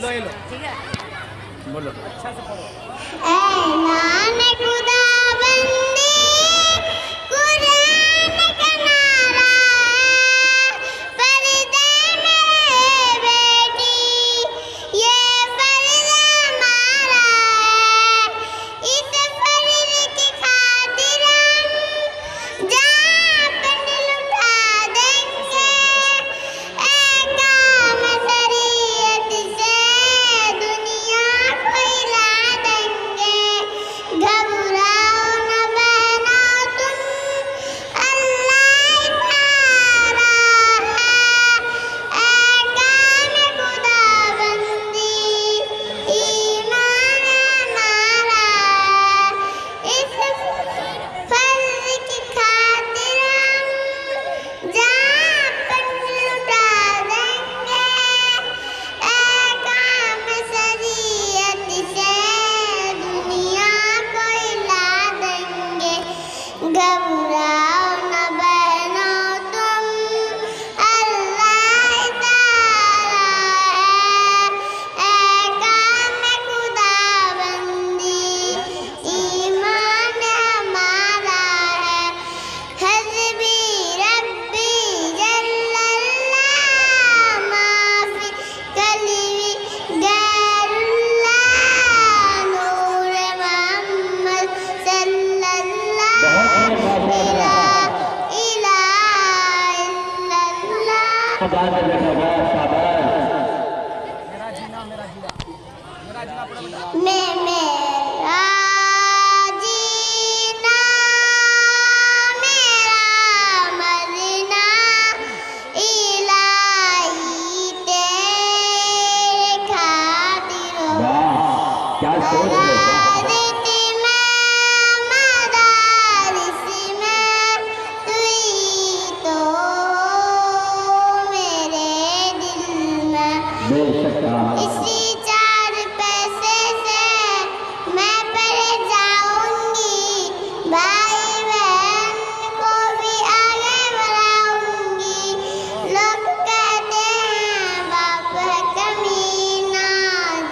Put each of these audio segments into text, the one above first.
ठीक है, बोलो। अच्छा से पढ़ो। ऐलान खुदाबंदी कुरान का नारा है, पर्दे मेरे बेटी ये फर्ज हमारा है, इस फर्ज की खातिर हम जान अपनी लुटा देंगे, ए काम शरीयत से दुनिया को हिला देंगे। घबराओ न बहना तुम, अल्लाह प्यारा है, ए काम खुदाबंदी ईमान हमारा है, इस फर्ज की खातिर हम जान अपनी लुटा देंगे, ए काम शरीयत से दुनिया को हिला देंगे। घबराओ न बहनो तुम, अल्लाह तारा है, ए काम खुदाबंदी ईमान हमारा है। हस्बी रब्बी जल्लल्लाह माफी कल्बी गैरुल्लाह नूर मोहम्मद सल्लल्लाहु इला मेरा जीना मेरा जीना मेरा जीना पढ़ो बेटा। मैं मेरा जीना मेरा मरना इलाही तेरे खातिर हो। क्या सोच रहे हो? मदारिस में मदारिस में तू ही तो मेरे दिल में। इसी 4 पैसे से मैं पढ़ जाऊंगी, भाई बहन को भी आगे बढ़ाऊंगी। लोग कहते हैं बाप है कमीना,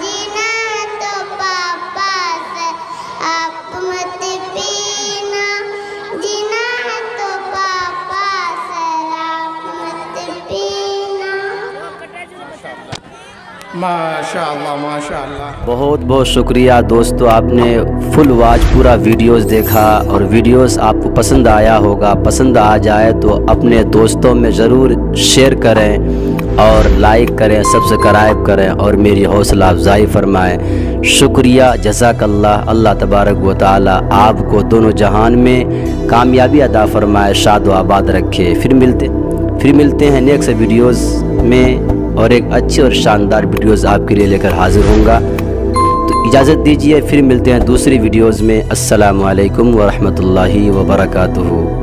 जीना है तो पापा से आप मत पीना, जीना है तो पापा से आप मत पीना। माशाअल्लाह माशाअल्लाह। बहुत बहुत शुक्रिया दोस्तों, आपने फुल वॉच पूरा वीडियोस देखा और वीडियोस आपको पसंद आया होगा। पसंद आ जाए तो अपने दोस्तों में ज़रूर शेयर करें और लाइक करें, सब्सक्राइब करें और मेरी हौसला अफजाई फरमाएं। शुक्रिया, जज़ाकल्लाह। अल्लाह तबारक व तआला आपको दोनों जहान में कामयाबी अदा फरमाए, शाद व आबाद रखे। फिर मिलते हैं नेक्स्ट वीडियोज़ में और एक अच्छी और शानदार वीडियोज़ आपके लिए लेकर हाजिर होऊंगा। तो इजाज़त दीजिए, फिर मिलते हैं दूसरी वीडियोज़ में। अस्सलामु अलैकुम व रहमतुल्लाहि व बरकातुहू।